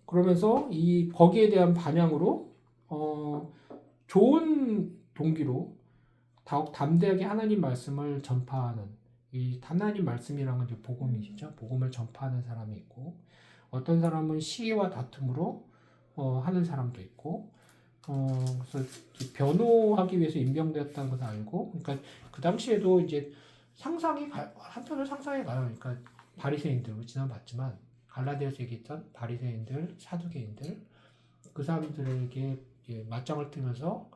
그러면서 이 거기에 대한 반향으로 좋은 동기로 더욱 담대하게 하나님 말씀을 전파하는 이 하나님 말씀이란 건 이제 복음이시죠. 복음을 전파하는 사람이 있고 어떤 사람은 시기와 다툼으로 하는 사람도 있고 그래서 변호하기 위해서 임명되었다는 것을 알고 그러니까 그 당시에도 이제 한편으로 상상이 가요. 그러니까 바리새인들 지난 봤지만 갈라디아서 얘기했던 바리새인들, 사두개인들 그 사람들에게 맞짱을 뜨면서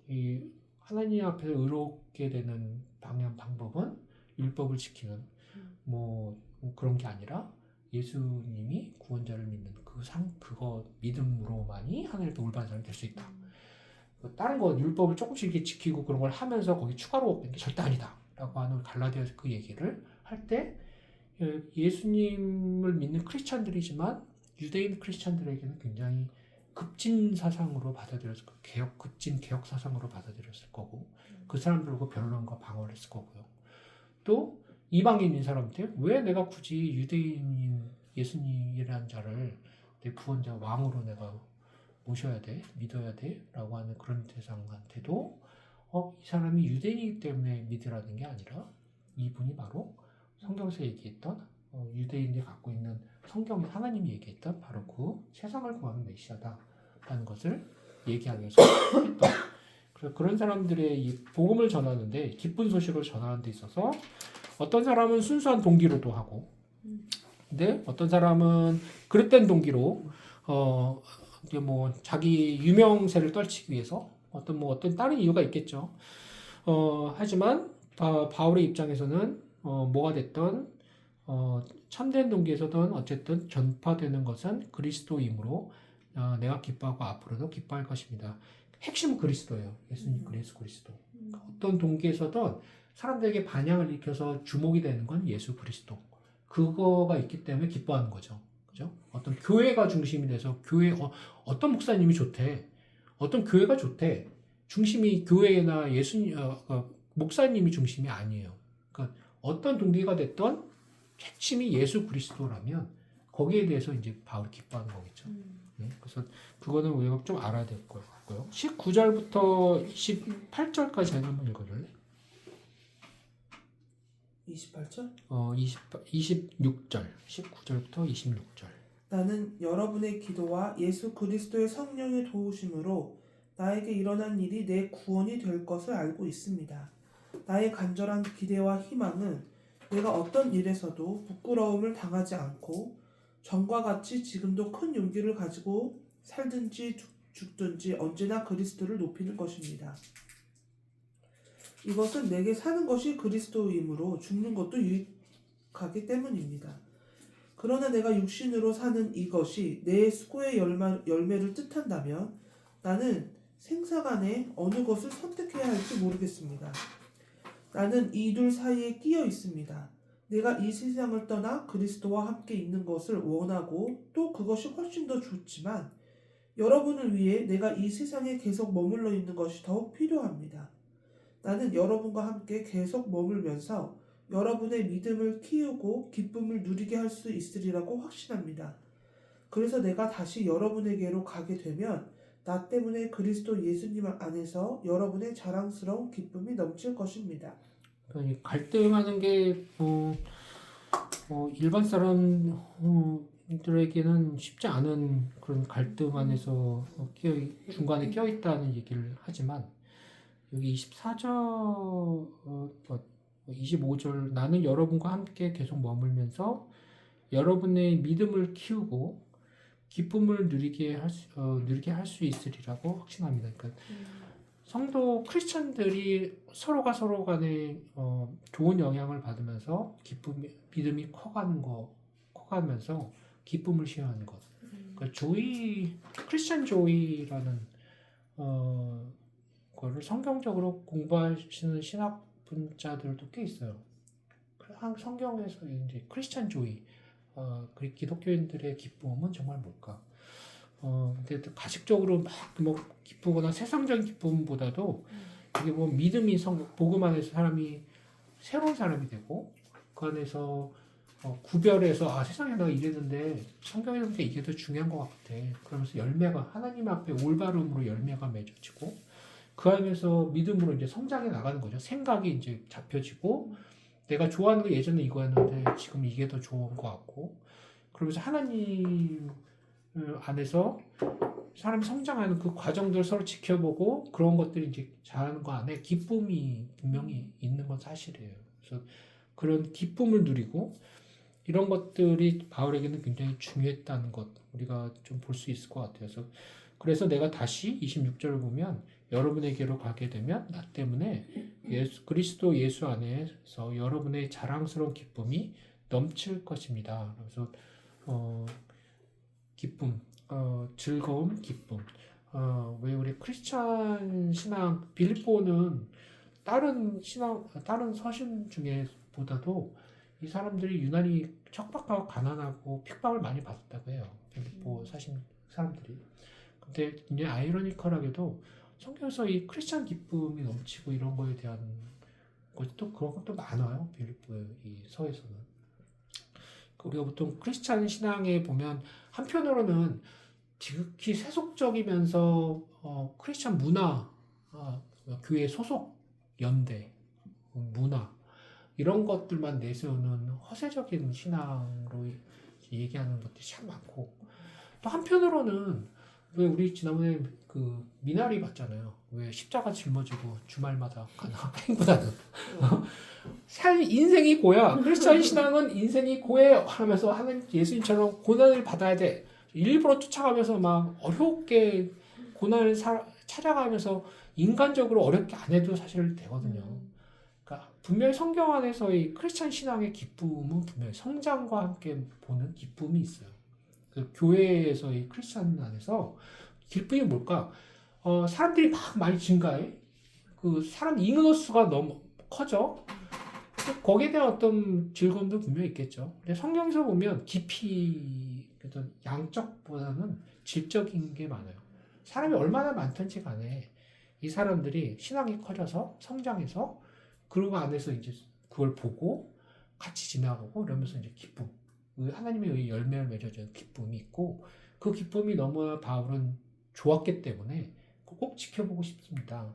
이 하나님 앞에서 의롭게 되는 방법은 율법을 지키는 뭐 그런 게 아니라 예수님이 구원자를 믿는 그거 믿음으로만이 하나님께 올바른 사람이 될 수 있다. 다른 거 율법을 조금씩 이렇게 지키고 그런 걸 하면서 거기 추가로 얻는 게 절대 아니다라고 하는 갈라디아서 그 얘기를 할 때 예수님을 믿는 크리스찬들이지만 유대인 크리스찬들에게는 굉장히 급진 사상으로 받아들였을 거고 급진 개혁 사상으로 받아들였을 거고 그 사람들과 변론과 방어를 했을 거고요. 또 이방인인 사람한테 왜 내가 굳이 유대인인 예수님이라는 자를 내 구원자 왕으로 내가 모셔야 돼, 믿어야 돼 라고 하는 그런 대상한테도 이 사람이 유대인이기 때문에 믿으라는 게 아니라 이분이 바로 성경에서 얘기했던 유대인들이 갖고 있는 성경 하나님이 얘기했던 바로 그 세상을 구하는 메시아다라는 것을 얘기하기 위해서 했던 그래서 그런 사람들의 이 복음을 전하는데 기쁜 소식을 전하는 데 있어서 어떤 사람은 순수한 동기로도 하고 근데 어떤 사람은 그릇된 동기로 이제 뭐 자기 유명세를 떨치기 위해서 어떤 다른 이유가 있겠죠. 하지만 바울의 입장에서는 뭐가 됐던 참된 동기에서든 어쨌든 전파되는 것은 그리스도이므로 내가 기뻐하고 앞으로도 기뻐할 것입니다. 핵심은 그리스도예요. 예수님 그리스도. 어떤 동기에서든 사람들에게 반향을 일으켜서 주목이 되는 건 예수 그리스도. 그거가 있기 때문에 기뻐하는 거죠. 그죠? 어떤 교회가 중심이 돼서 어떤 목사님이 좋대. 어떤 교회가 좋대. 중심이 교회나 목사님이 중심이 아니에요. 그러니까 어떤 동기가 됐던 핵심이 예수 그리스도라면 거기에 대해서 이제 바울이 기뻐하는 거겠죠. 네? 그래서 그거는 우리가 좀 알아야 될 것 같고요. 19절부터 28절까지 한번 읽어줄래? 28절? 26절. 19절부터 26절. 나는 여러분의 기도와 예수 그리스도의 성령의 도우심으로 나에게 일어난 일이 내 구원이 될 것을 알고 있습니다. 나의 간절한 기대와 희망은 내가 어떤 일에서도 부끄러움을 당하지 않고 전과 같이 지금도 큰 용기를 가지고 살든지 죽든지 언제나 그리스도를 높이는 것입니다. 이것은 내게 사는 것이 그리스도이므로 죽는 것도 유익하기 때문입니다. 그러나 내가 육신으로 사는 이것이 내 수고의 열매를 뜻한다면 나는 생사간에 어느 것을 선택해야 할지 모르겠습니다. 나는 이 둘 사이에 끼어 있습니다. 내가 이 세상을 떠나 그리스도와 함께 있는 것을 원하고 또 그것이 훨씬 더 좋지만 여러분을 위해 내가 이 세상에 계속 머물러 있는 것이 더욱 필요합니다. 나는 여러분과 함께 계속 머물면서 여러분의 믿음을 키우고 기쁨을 누리게 할 수 있으리라고 확신합니다. 그래서 내가 다시 여러분에게로 가게 되면 나 때문에 그리스도 예수님 안에서 여러분의 자랑스러운 기쁨이 넘칠 것입니다. 갈등하는 게 일반 사람들에게는 쉽지 않은 그런 갈등 안에서 중간에 껴있다는 얘기를 하지만 여기 24절, 25절 나는 여러분과 함께 계속 머물면서 여러분의 믿음을 키우고 기쁨을 누리게 할 수 있으리라고 확신합니다. 그러니까 성도 크리스천들이 서로가 서로 간에 좋은 영향을 받으면서 믿음이 커가면서 기쁨을 쉐어하는 것. 그러니까 크리스천 조이라는 거를 성경적으로 공부하시는 신학분자들도 꽤 있어요. 성경에서 이제 크리스천 조이, 기독교인들의 기쁨은 정말 뭘까? 근데 가식적으로 막 뭐 기쁘거나 세상적인 기쁨보다도 이게 뭐 믿음이 복음 안에서 사람이 새로운 사람이 되고 그 안에서 구별해서 세상에 내가 이랬는데 성경에 보니까 이게 더 중요한 것 같아. 그러면서 열매가 하나님 앞에 올바름으로 열매가 맺어지고 그 안에서 믿음으로 이제 성장해 나가는 거죠. 생각이 이제 잡혀지고 내가 좋아하는 거 예전에 이거였는데 지금 이게 더 좋은 것 같고 그러면서 하나님 안에서 사람이 성장하는 그 과정들을 서로 지켜보고 그런 것들이 이제 잘하는 거 안에 기쁨이 분명히 있는 건 사실이에요. 그래서 그런 기쁨을 누리고 이런 것들이 바울에게는 굉장히 중요했다는 것 우리가 좀 볼 수 있을 것 같아요. 그래서 내가 다시 26절을 보면 여러분에게로 가게 되면 나 때문에 그리스도 예수 안에서 여러분의 자랑스러운 기쁨이 넘칠 것입니다. 그래서 기쁨, 즐거움, 기쁨. 왜 우리 크리스찬 신앙 빌립보는 다른 서신 중에보다도 이 사람들이 유난히 척박하고 가난하고 핍박을 많이 받았다고 해요. 빌립보 사신 사람들이. 근데 굉장히 아이러니컬하게도 성경에서 이 크리스찬 기쁨이 넘치고 이런 거에 대한 것도 그런 것도 많아요. 빌립보의 이 서에서는. 우리가 보통 크리스찬 신앙에 보면 한편으로는 지극히 세속적이면서 크리스찬 문화, 교회 소속 연대, 문화 이런 것들만 내세우는 허세적인 신앙으로 얘기하는 것들이 참 많고 또 한편으로는 왜 우리 지난번에 그 미나리 봤잖아요. 왜 십자가 짊어지고 주말마다 가는 행군하는 인생이 고야. 크리스천 신앙은 인생이 고해 하면서 하는 예수님처럼 고난을 받아야 돼. 일부러 쫓아가면서 막 어렵게 고난을 찾아가면서 인간적으로 어렵게 안 해도 사실 되거든요. 그러니까 분명히 성경 안에서의 크리스천 신앙의 기쁨은 분명히 성장과 함께 보는 기쁨이 있어요. 그 교회에서의 크리스천 안에서 기쁨이 뭘까? 사람들이 막 많이 증가해. 그 사람 인원 수가 너무 커져. 거기에 대한 어떤 즐거움도 분명히 있겠죠. 근데 성경에서 보면 깊이 어떤 양적보다는 질적인 게 많아요. 사람이 얼마나 많든지 간에 이 사람들이 신앙이 커져서 성장해서 그런 안에서 이제 그걸 보고 같이 지나가고 이러면서 이제 기쁨, 하나님의 열매를 맺어주는 기쁨이 있고 그 기쁨이 너무나 바울은 좋았기 때문에 꼭 지켜보고 싶습니다.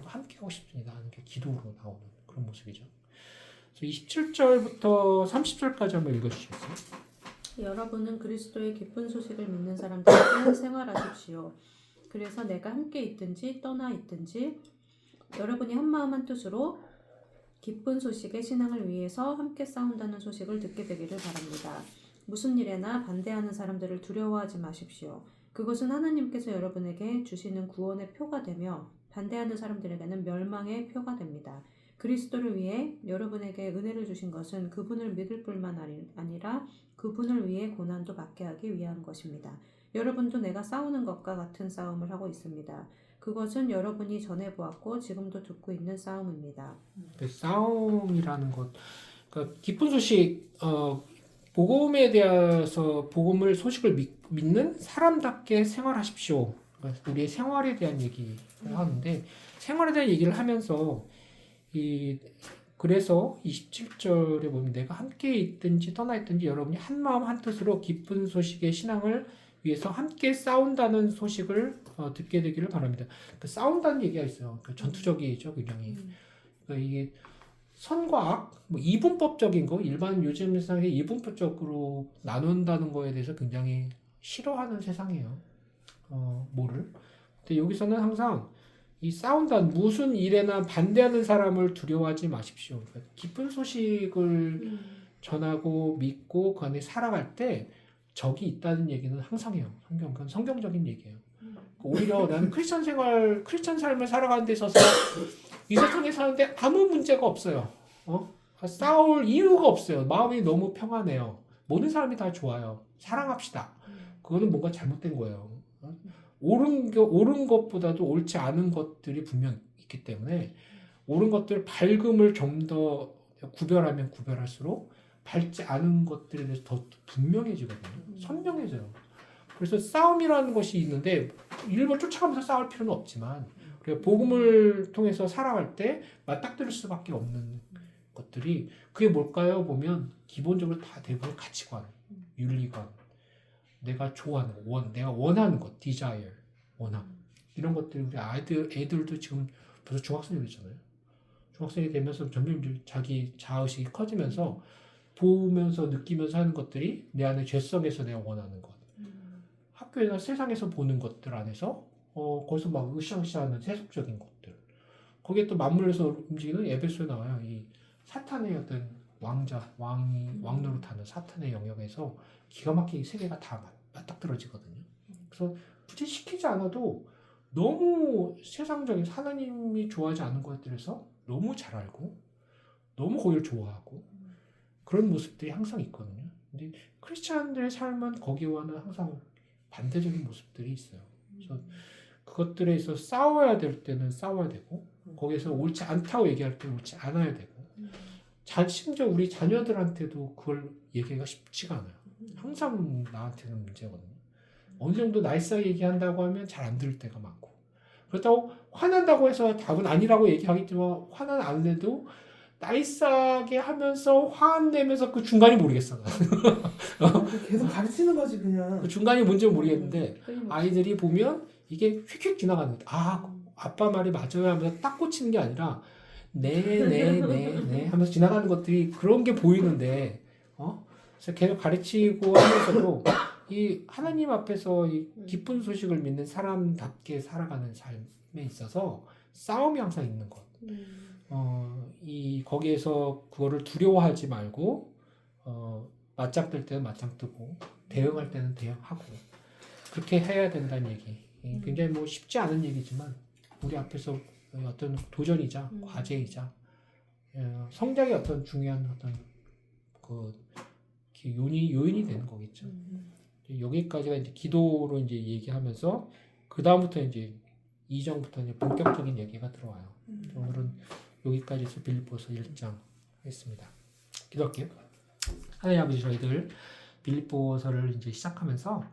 함께 하고 싶습니다 하는 게 기도로 나오는 그런 모습이죠. 27절부터 30절까지 한번 읽어주시겠어요? 여러분은 그리스도의 기쁜 소식을 믿는 사람들과 생활하십시오. 그래서 내가 함께 있든지 떠나 있든지 여러분이 한마음 한뜻으로 기쁜 소식의 신앙을 위해서 함께 싸운다는 소식을 듣게 되기를 바랍니다. 무슨 일에나 반대하는 사람들을 두려워하지 마십시오. 그것은 하나님께서 여러분에게 주시는 구원의 표가 되며 반대하는 사람들에게는 멸망의 표가 됩니다. 그리스도를 위해 여러분에게 은혜를 주신 것은 그분을 믿을 뿐만 아니라 그분을 위해 고난도 받게 하기 위한 것입니다. 여러분도 내가 싸우는 것과 같은 싸움을 하고 있습니다. 그것은 여러분이 전해 보았고 지금도 듣고 있는 싸움입니다. 싸움이라는 것, 그러니까 기쁜 소식, 복음에 대해서 소식을 믿는 사람답게 생활하십시오. 그러니까 우리의 생활에 대한 얘기를 하는데 생활에 대한 얘기를 하면서 그래서 27절에 보면 내가 함께 있든지 떠나 있든지 여러분이 한마음 한뜻으로 기쁜 소식의 신앙을 위해서 함께 싸운다는 소식을 듣게 되기를 바랍니다. 그 싸운다는 얘기가 있어요. 그 전투적이죠, 굉장히. 그러니까 이게 선과 악, 뭐 이분법적인 거, 일반 요즘 세상에 이분법적으로 나눈다는 거에 대해서 굉장히 싫어하는 세상이에요. 뭐를. 근데 여기서는 항상 이 싸운다는 무슨 일에나 반대하는 사람을 두려워하지 마십시오. 그러니까 기쁜 소식을 전하고 믿고 그 안에 살아갈 때 적이 있다는 얘기는 항상 해요. 그건 성경적인 얘기예요. 오히려 나는 크리스천 삶을 살아가는 데 있어서 이 세상에 사는데 아무 문제가 없어요. 싸울 이유가 없어요. 마음이 너무 평안해요. 모든 사람이 다 좋아요. 사랑합시다. 그거는 뭔가 잘못된 거예요. 옳은 것보다도 옳지 않은 것들이 분명 있기 때문에 옳은 것들 밝음을 좀 더 구별하면 구별할수록 밝지 않은 것들에 대해서 더 분명해지거든요. 선명해져요. 그래서 싸움이라는 것이 있는데 일부러 쫓아가면서 싸울 필요는 없지만 복음을 통해서 살아갈 때 맞닥뜨릴 수밖에 없는 것들이 그게 뭘까요? 보면 기본적으로 다 대부분 가치관, 윤리관, 내가 좋아하는 내가 원하는 것, desire, 원함 이런 것들 우리 애들도 지금 벌써 중학생이 됐잖아요. 중학생이 되면서 점점 이제 자기 자아의식이 커지면서 보면서 느끼면서 하는 것들이 내 안에 죄성에서 내가 원하는 것, 학교에나 세상에서 보는 것들 안에서 거기서 막 으쌰으쌰하는 세속적인 것들, 거기에 또 맞물려서 움직이는 에베소에 나와요. 이 사탄의 어떤 왕 노릇하는 사탄의 영역에서 기가 막히게 세계가 다 맞닥뜨려지거든요. 그래서 굳이 시키지 않아도 너무 세상적인 하나님이 좋아하지 않는 것들에서 너무 잘 알고 너무 거기를 좋아하고 그런 모습들이 항상 있거든요. 근데 크리스찬들의 삶은 거기와는 항상 반대적인 모습들이 있어요. 그래서 그것들에 있어서 싸워야 될 때는 싸워야 되고 거기에서 옳지 않다고 얘기할 때는 옳지 않아야 되고 심지어 우리 자녀들한테도 그걸 얘기하기가 쉽지가 않아요. 항상 나한테는 문제거든요. 어느 정도 나이스하게 얘기한다고 하면 잘 안 들을 때가 많고 그렇다고 화난다고 해서 답은 아니라고 얘기하겠지만 화는 안 내도 나이스하게 하면서 화 안 내면서 그 중간이 모르겠어. 계속 가르치는 거지 그냥. 그 중간이 뭔지 모르겠는데 끊임없이. 아이들이 보면 이게 휙휙 지나가는 거야. 아빠 말이 맞아요 하면서 딱 꽂히는 게 아니라 네 하면서 지나가는 것들이 그런 게 보이는데 그래서 계속 가르치고 하면서도 이 하나님 앞에서 이 기쁜 소식을 믿는 사람답게 살아가는 삶에 있어서 싸움이 항상 있는 것. 거기에서 그거를 두려워하지 말고 맞짱뜰 때는 맞짱뜨고 대응할 때는 대응하고 그렇게 해야 된다는 얘기. 굉장히 뭐 쉽지 않은 얘기지만 우리 앞에서 어떤 도전이자 과제이자 성장의 어떤 중요한 어떤 그 요인이 되는 거겠죠. 여기까지가 이제 기도로 이제 얘기하면서 그 다음부터 이제 2장부터 이제 본격적인 얘기가 들어와요. 오늘은 여기까지 해서 빌립보서 1장 했습니다. 기도할게요. 하나님 아버지 저희들 빌립보서를 이제 시작하면서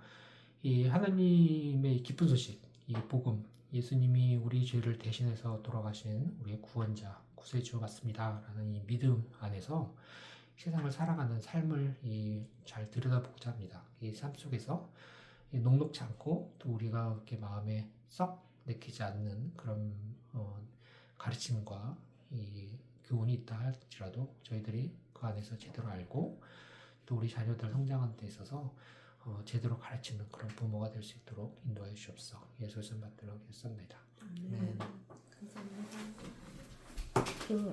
이 하나님의 기쁜 소식, 이 복음, 예수님이 우리 죄를 대신해서 돌아가신 우리의 구원자, 구세주 같습니다라는 이 믿음 안에서 세상을 살아가는 삶을 잘 들여다보고자 합니다. 이 삶 속에서 녹록지 않고 또 우리가 이렇게 마음에 썩 내키지 않는 그런 가르침과 이 교훈이 있다 할지라도 저희들이 그 안에서 제대로 알고 또 우리 자녀들 성장하는 데 있어서 제대로 가르치는 그런 부모가 될 수 있도록 인도해 주옵소서. 예수의 손 받들어 겠습니다. 네. 감사합니다.